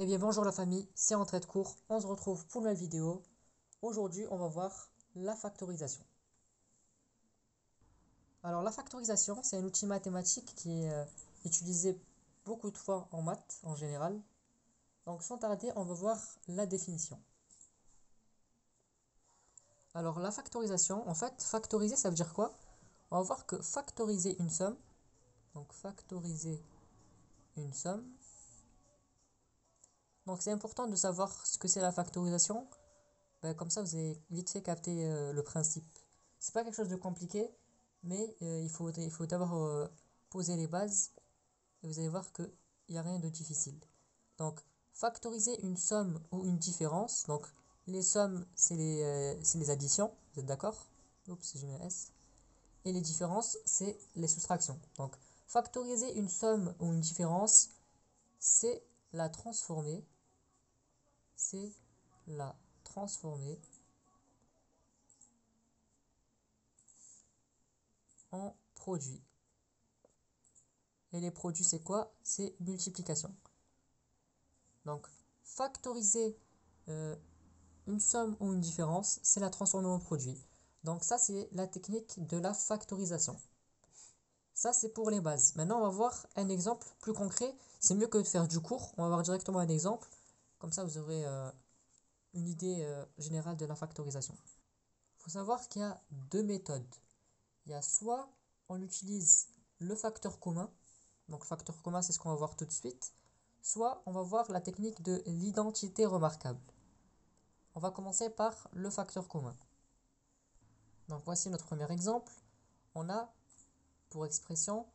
Eh bien bonjour la famille, c'est Entrée de cours, on se retrouve pour une nouvelle vidéo. Aujourd'hui on va voir la factorisation. Alors la factorisation c'est un outil mathématique qui est utilisé beaucoup de fois en maths en général. Donc sans tarder on va voir la définition. Alors la factorisation, en fait factoriser ça veut dire quoi? On va voir que factoriser une somme, donc factoriser une somme. Donc c'est important de savoir ce que c'est la factorisation. Ben, comme ça, vous allez vite fait capter le principe. C'est pas quelque chose de compliqué, mais il faut d'abord poser les bases et vous allez voir qu'il n'y a rien de difficile. Donc, factoriser une somme ou une différence. Donc, les sommes, c'est les additions, vous êtes d'accord? Oups, j'ai mis un S. Et les différences, c'est les soustractions. Donc, factoriser une somme ou une différence, c'est la transformer. C'est la transformer en produit. Et les produits, c'est quoi? C'est multiplication. Donc, factoriser euh, une somme ou une différence, c'est la transformer en produit. Donc ça, c'est la technique de la factorisation. Ça, c'est pour les bases. Maintenant, on va voir un exemple plus concret. C'est mieux que de faire du cours. On va voir directement un exemple. Comme ça, vous aurez une idée générale de la factorisation. Il faut savoir qu'il y a deux méthodes. Il y a soit on utilise le facteur commun. Donc le facteur commun, c'est ce qu'on va voir tout de suite. Soit on va voir la technique de l'identité remarquable. On va commencer par le facteur commun. Donc voici notre premier exemple. On a pour expression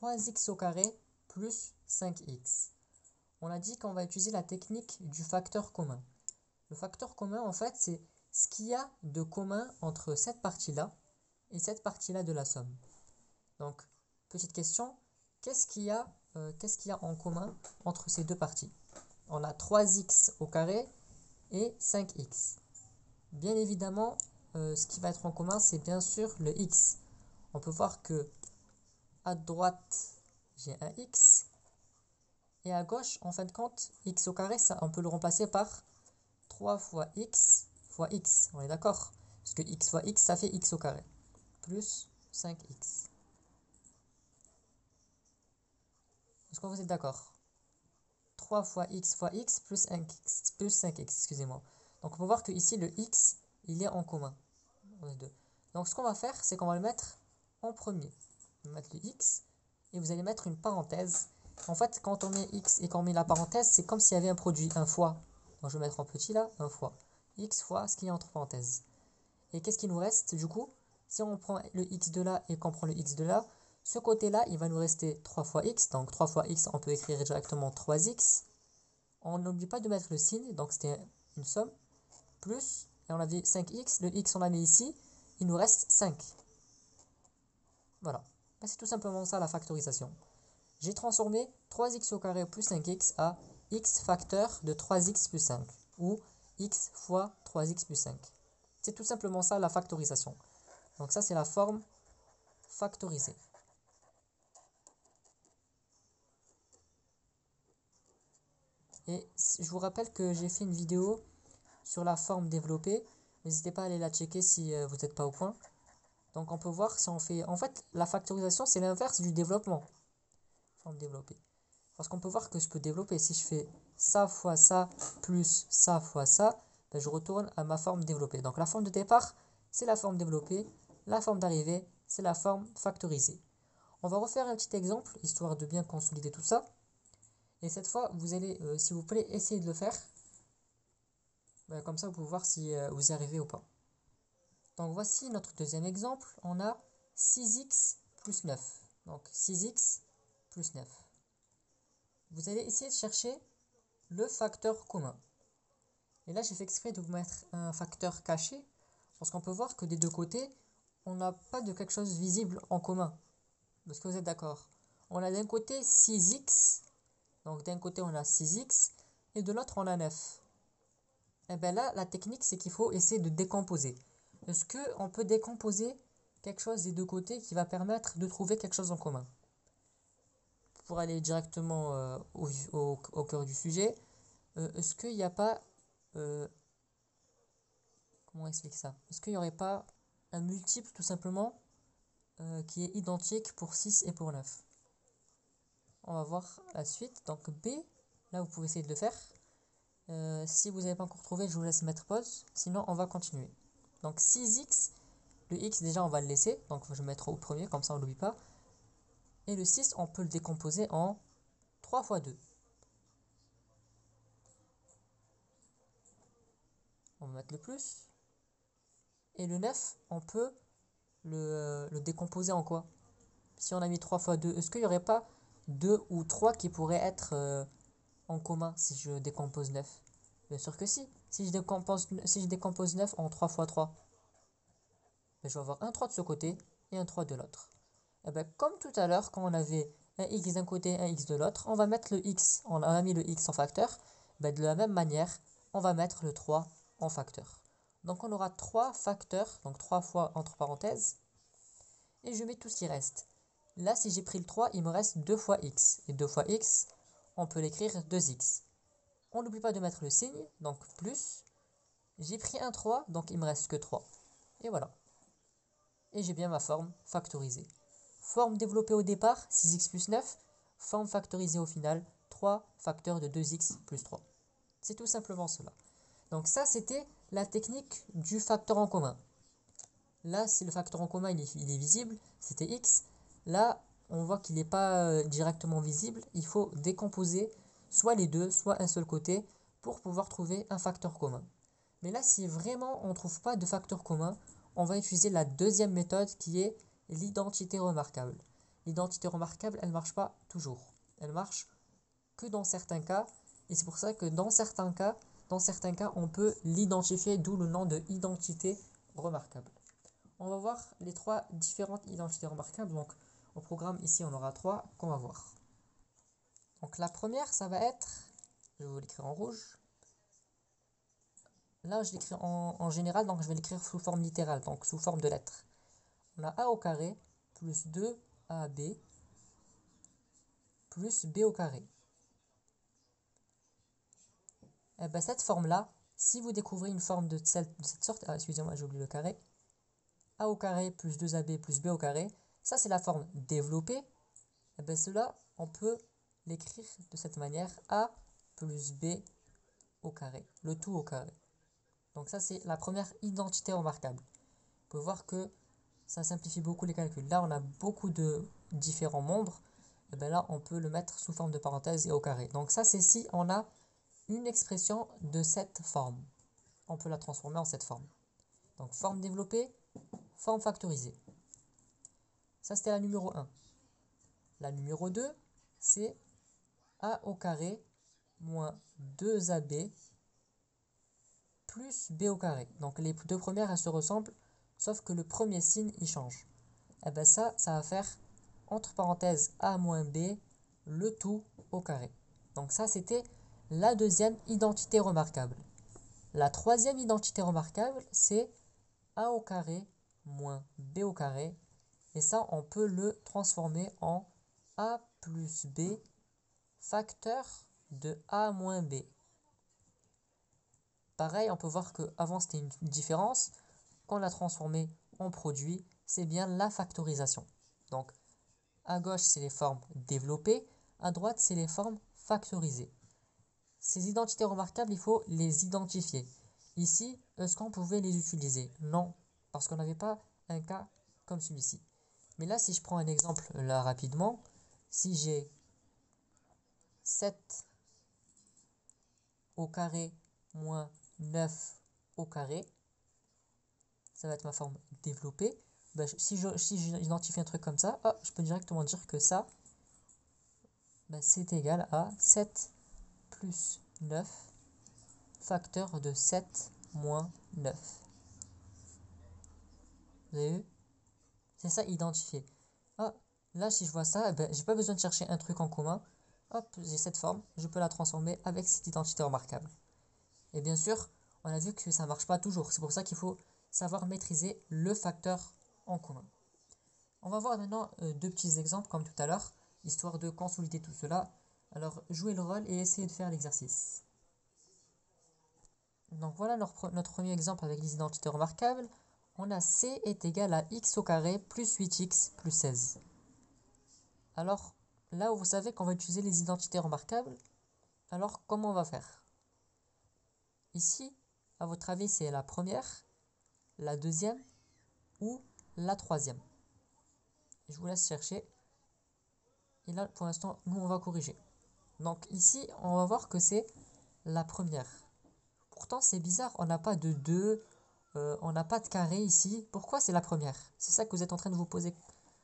3x au carré plus 5x. On a dit qu'on va utiliser la technique du facteur commun. Le facteur commun, en fait, c'est ce qu'il y a de commun entre cette partie-là et cette partie-là de la somme. Donc, petite question, qu'est-ce qu'il y a en commun entre ces deux parties? On a 3x au carré et 5x. Bien évidemment, ce qui va être en commun, c'est bien sûr le x. On peut voir que à droite, j'ai un x. Et à gauche, en fin de compte, x au carré, ça, on peut le remplacer par 3 fois x. On est d'accord? Parce que x fois x, ça fait x au carré. Plus 5x. Est-ce que vous êtes d'accord? 3 fois x plus 5x, excusez-moi. Donc on peut voir que ici le x, il est en commun. Les deux. Donc ce qu'on va faire, c'est qu'on va le mettre en premier. On va mettre le x et vous allez mettre une parenthèse. En fait, quand on met x et qu'on met la parenthèse, c'est comme s'il y avait un produit, un fois. Donc je vais mettre en petit là, un fois. X fois ce qu'il y a entre parenthèses. Et qu'est-ce qui nous reste du coup? Si on prend le x de là et qu'on prend le x de là, ce côté-là, il va nous rester 3 fois x. Donc 3 fois x, on peut écrire directement 3x. On n'oublie pas de mettre le signe, donc c'était une somme. Plus, et on avait 5x, le x on l'a mis ici, il nous reste 5. Voilà, c'est tout simplement ça la factorisation. J'ai transformé 3x au carré plus 5x à x facteur de 3x plus 5, ou x fois 3x plus 5. C'est tout simplement ça la factorisation. Donc ça c'est la forme factorisée. Et je vous rappelle que j'ai fait une vidéo sur la forme développée. N'hésitez pas à aller la checker si vous n'êtes pas au point. Donc on peut voir si on fait... En fait, la factorisation, c'est l'inverse du développement. Forme développée. Parce qu'on peut voir que je peux développer. Si je fais ça fois ça plus ça fois ça, ben je retourne à ma forme développée. Donc la forme de départ, c'est la forme développée. La forme d'arrivée, c'est la forme factorisée. On va refaire un petit exemple, histoire de bien consolider tout ça. Et cette fois, vous allez, s'il vous plaît, essayer de le faire. Ben, comme ça, vous pouvez voir si vous y arrivez ou pas. Donc voici notre deuxième exemple. On a 6x plus 9. Donc 6x plus 9. Vous allez essayer de chercher le facteur commun. Et là, j'ai fait exprès de vous mettre un facteur caché. Parce qu'on peut voir que des deux côtés, on n'a pas de quelque chose visible en commun. Est-ce que vous êtes d'accord? On a d'un côté 6x. Donc d'un côté, on a 6x. Et de l'autre, on a 9. Et bien là, la technique, c'est qu'il faut essayer de décomposer. Est-ce qu'on peut décomposer quelque chose des deux côtés qui va permettre de trouver quelque chose en commun? Pour aller directement au cœur du sujet, est-ce qu'il n'y a pas... comment on explique ça? Est-ce qu'il n'y aurait pas un multiple tout simplement qui est identique pour 6 et pour 9? On va voir la suite. Donc B, là vous pouvez essayer de le faire. Si vous n'avez pas encore trouvé, je vous laisse mettre pause. Sinon, on va continuer. Donc 6x, le x déjà on va le laisser. Donc je vais mettre au premier, comme ça on l'oublie pas. Et le 6, on peut le décomposer en 3 fois 2. On va mettre le plus. Et le 9, on peut le décomposer en quoi? Si on a mis 3 fois 2, est-ce qu'il n'y aurait pas 2 ou 3 qui pourraient être en commun si je décompose 9? Bien sûr que si. Si je décompose 9 en 3 fois 3, ben, je vais avoir un 3 de ce côté et un 3 de l'autre. Et ben, comme tout à l'heure, quand on avait un x d'un côté et un x de l'autre, on va mettre le x, on a mis le x en facteur. Ben, de la même manière, on va mettre le 3 en facteur. Donc on aura 3 facteurs, donc 3 fois entre parenthèses, et je mets tout ce qui reste. Là, si j'ai pris le 3, il me reste 2 fois x. Et 2 fois x, on peut l'écrire 2x. On n'oublie pas de mettre le signe, donc plus. J'ai pris un 3, donc il me reste que 3. Et voilà. Et j'ai bien ma forme factorisée. Forme développée au départ, 6x plus 9. Forme factorisée au final, 3 facteurs de 2x plus 3. C'est tout simplement cela. Donc ça, c'était la technique du facteur en commun. Là, si le facteur en commun il est visible, c'était x. Là, on voit qu'il n'est pas directement visible. Il faut décomposer soit les deux, soit un seul côté pour pouvoir trouver un facteur commun. Mais là, si vraiment on ne trouve pas de facteur commun, on va utiliser la deuxième méthode qui est l'identité remarquable. L'identité remarquable, elle ne marche pas toujours. Elle marche que dans certains cas. Et c'est pour ça que dans certains cas, on peut l'identifier, d'où le nom de identité remarquable. On va voir les 3 différentes identités remarquables. Donc, au programme, ici, on aura 3 qu'on va voir. Donc, la première, ça va être, je vais vous l'écrire en rouge. Là, je l'écris en général, donc je vais l'écrire sous forme littérale, donc sous forme de lettres. On a a au carré plus 2ab plus b au carré. Et bien, cette forme-là, si vous découvrez une forme de cette sorte, excusez-moi, j'ai oublié le carré, a au carré plus 2ab plus b au carré, ça c'est la forme développée. Et bien cela, on peut l'écrire de cette manière, a plus b au carré, le tout au carré. Donc ça c'est la première identité remarquable. Vous pouvez voir que ça simplifie beaucoup les calculs. Là on a beaucoup de différents nombres, et bien là on peut le mettre sous forme de parenthèse et au carré. Donc ça c'est si on a une expression de cette forme. On peut la transformer en cette forme. Donc forme développée, forme factorisée. Ça c'était la numéro 1. La numéro 2, c'est a au carré moins 2ab plus b au carré. Donc les deux premières, elles se ressemblent, sauf que le premier signe, il change. Et bien ça va faire, entre parenthèses, a moins b, le tout au carré. Donc ça, c'était la deuxième identité remarquable. La troisième identité remarquable, c'est a au carré moins b au carré. Et ça, on peut le transformer en a plus b facteur de a moins b. Pareil, on peut voir qu'avant c'était une différence. Quand on l'a transformé en produit, c'est bien la factorisation. Donc, à gauche, c'est les formes développées. À droite, c'est les formes factorisées. Ces identités remarquables, il faut les identifier. Ici, est-ce qu'on pouvait les utiliser? Non, parce qu'on n'avait pas un cas comme celui-ci. Mais là, si je prends un exemple là rapidement, si j'ai 7 au carré moins 9 au carré, ça va être ma forme développée. Ben, si j'identifie un truc comme ça, je peux directement dire que ça, ben, c'est égal à 7 plus 9 facteur de 7 moins 9. Vous avez vu? C'est ça, identifier. Là, si je vois ça, ben, j'ai pas besoin de chercher un truc en commun. Hop, j'ai cette forme, je peux la transformer avec cette identité remarquable. Et bien sûr, on a vu que ça ne marche pas toujours. C'est pour ça qu'il faut savoir maîtriser le facteur en commun. On va voir maintenant deux petits exemples comme tout à l'heure, histoire de consolider tout cela. Alors, jouez le rôle et essayez de faire l'exercice. Donc voilà notre premier exemple avec les identités remarquables. On a c est égal à x au carré plus 8x plus 16. Alors là où vous savez qu'on va utiliser les identités remarquables, alors comment on va faire? Ici, à votre avis, c'est la première, la deuxième ou la troisième? Je vous laisse chercher. Et là, pour l'instant, nous, on va corriger. Donc ici, on va voir que c'est la première. Pourtant, c'est bizarre, on n'a pas de 2, on n'a pas de carré ici. Pourquoi c'est la première? C'est ça que vous êtes en train de vous poser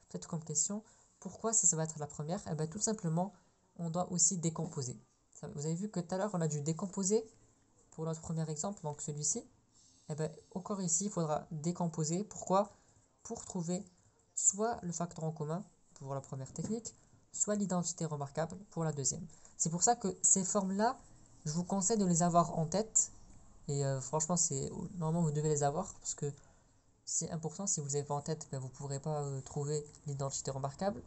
peut-être comme question. Pourquoi ça va être la première? Eh bien, tout simplement, on doit aussi décomposer. Vous avez vu que tout à l'heure, on a dû décomposer pour notre premier exemple, donc celui-ci. Eh bien, encore ici, il faudra décomposer. Pourquoi? Pour trouver soit le facteur en commun pour la première technique, soit l'identité remarquable pour la deuxième. C'est pour ça que ces formes-là, je vous conseille de les avoir en tête. Et franchement, normalement, vous devez les avoir parce que c'est important. Si vous ne les avez pas en tête, ben, vous ne pourrez pas trouver l'identité remarquable.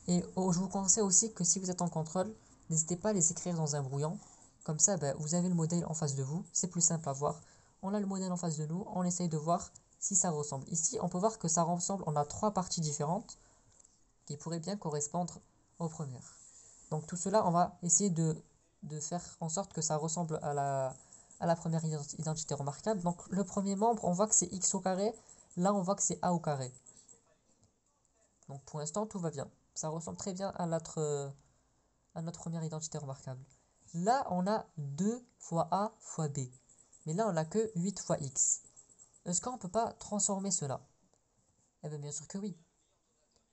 Et je vous conseille aussi que si vous êtes en contrôle, n'hésitez pas à les écrire dans un brouillon. Comme ça, ben, vous avez le modèle en face de vous. C'est plus simple à voir. On a le modèle en face de nous. On essaye de voir si ça ressemble. Ici, on peut voir que ça ressemble. On a trois parties différentes qui pourraient bien correspondre aux premières. Donc tout cela, on va essayer de faire en sorte que ça ressemble à la première identité remarquable. Donc le premier membre, on voit que c'est x au carré. Là, on voit que c'est a au carré. Donc pour l'instant, tout va bien. Ça ressemble très bien à notre première identité remarquable. Là, on a 2 fois a fois b. Mais là, on n'a que 8 fois x. Est-ce qu'on ne peut pas transformer cela? Eh bien, bien sûr que oui.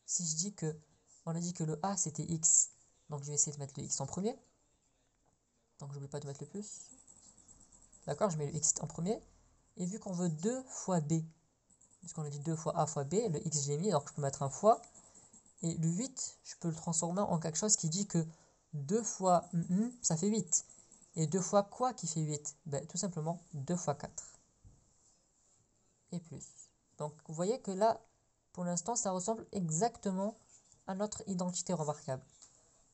Si je dis que, on a dit que le a c'était x, donc je vais essayer de mettre le x en premier. Donc j'oublie pas de mettre le plus. D'accord, je mets le x en premier. Et vu qu'on veut 2 fois b, puisqu'on a dit 2 fois a fois b, le x j'ai mis, donc je peux mettre un fois. Et le 8, je peux le transformer en quelque chose qui dit que 2 fois ça fait 8. Et 2 fois quoi qui fait 8? Ben, tout simplement 2 fois 4. Et plus. Donc vous voyez que là, pour l'instant, ça ressemble exactement à notre identité remarquable.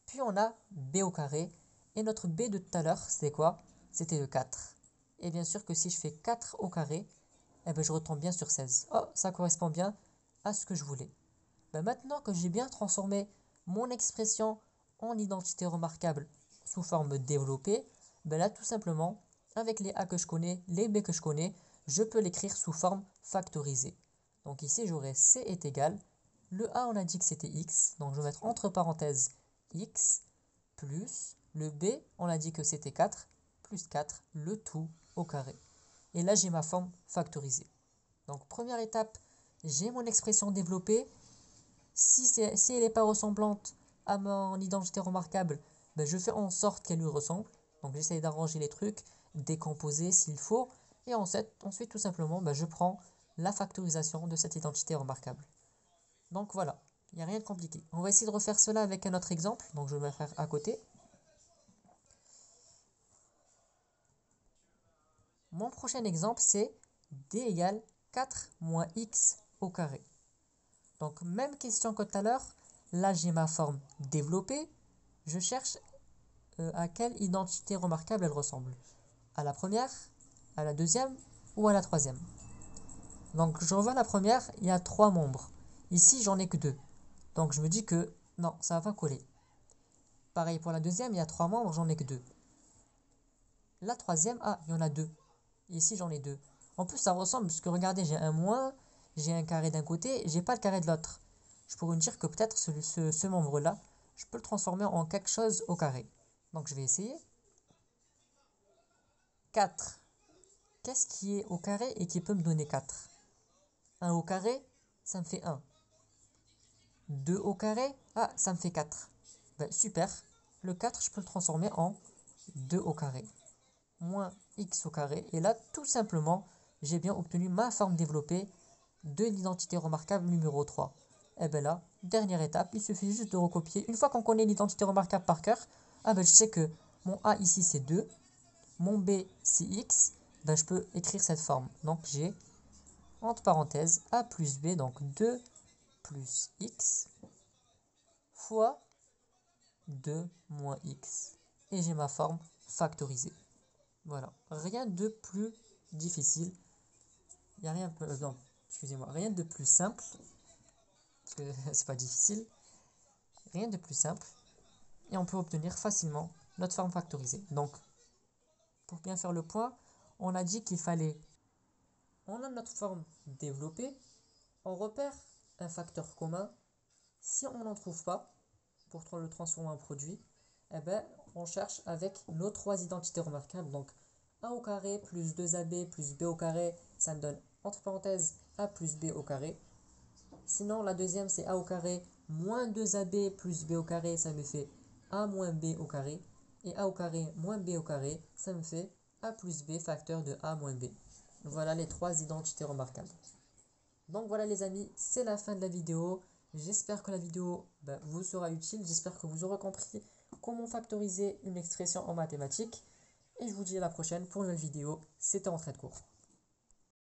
Puis on a b au carré. Et notre b de tout à l'heure, c'est quoi? C'était le 4. Et bien sûr que si je fais 4 au carré, eh ben je retombe bien sur 16. Oh, ça correspond bien à ce que je voulais. Ben maintenant que j'ai bien transformé mon expression en identité remarquable sous forme développée, ben là tout simplement, avec les a que je connais, les b que je connais, je peux l'écrire sous forme factorisée. Donc ici j'aurai c est égal, le a on a dit que c'était x, donc je vais mettre entre parenthèses x, plus le b on a dit que c'était 4, plus 4, le tout au carré. Et là j'ai ma forme factorisée. Donc première étape, j'ai mon expression développée. Si elle n'est pas ressemblante à mon identité remarquable, ben je fais en sorte qu'elle lui ressemble. Donc j'essaye d'arranger les trucs, décomposer s'il faut. Et ensuite tout simplement, ben je prends la factorisation de cette identité remarquable. Donc voilà, il n'y a rien de compliqué. On va essayer de refaire cela avec un autre exemple. Donc je vais le faire à côté. Mon prochain exemple, c'est d égale 4 moins x au carré. Donc même question que tout à l'heure. Là, j'ai ma forme développée. Je cherche à quelle identité remarquable elle ressemble. À la première, à la deuxième ou à la troisième. Donc je revois la première, il y a 3 membres. Ici, j'en ai que 2. Donc je me dis que non, ça va pas coller. Pareil pour la deuxième, il y a 3 membres, j'en ai que 2. La troisième, ah, il y en a 2. Ici, j'en ai 2. En plus, ça ressemble, parce que regardez, j'ai un moins, j'ai un carré d'un côté, j'ai pas le carré de l'autre. Je pourrais me dire que peut-être ce membre-là, je peux le transformer en quelque chose au carré. Donc je vais essayer. 4. Qu'est-ce qui est au carré et qui peut me donner 4? 1 au carré, ça me fait 1. 2 au carré, ah, ça me fait 4. Ben, super. Le 4, je peux le transformer en 2 au carré. Moins x au carré. Et là, tout simplement, j'ai bien obtenu ma forme développée de l'identité remarquable numéro 3. Et bien là, dernière étape, il suffit juste de recopier. Une fois qu'on connaît l'identité remarquable par cœur, ah ben je sais que mon a ici c'est 2, mon b c'est x, ben je peux écrire cette forme. Donc j'ai entre parenthèses a plus b, donc 2 plus x fois 2 moins x. Et j'ai ma forme factorisée. Voilà, rien de plus difficile. Il n'y a rien, non, excusez-moi, rien de plus simple, parce que c'est pas difficile, rien de plus simple, et on peut obtenir facilement notre forme factorisée. Donc, pour bien faire le point, on a dit qu'il fallait, on a notre forme développée, on repère un facteur commun. Si on n'en trouve pas, pour le transformer en produit, eh ben, on cherche avec nos trois identités remarquables. Donc, a au carré plus 2ab plus b au carré, ça me donne, entre parenthèses, a plus b au carré. Sinon, la deuxième, c'est a au carré moins 2ab plus b au carré, ça me fait a moins b au carré. Et a au carré moins b au carré, ça me fait a plus b facteur de a moins b. Voilà les trois identités remarquables. Donc voilà les amis, c'est la fin de la vidéo. J'espère que la vidéo vous sera utile. J'espère que vous aurez compris comment factoriser une expression en mathématiques. Et je vous dis à la prochaine pour une nouvelle vidéo. C'était Entrée de cours.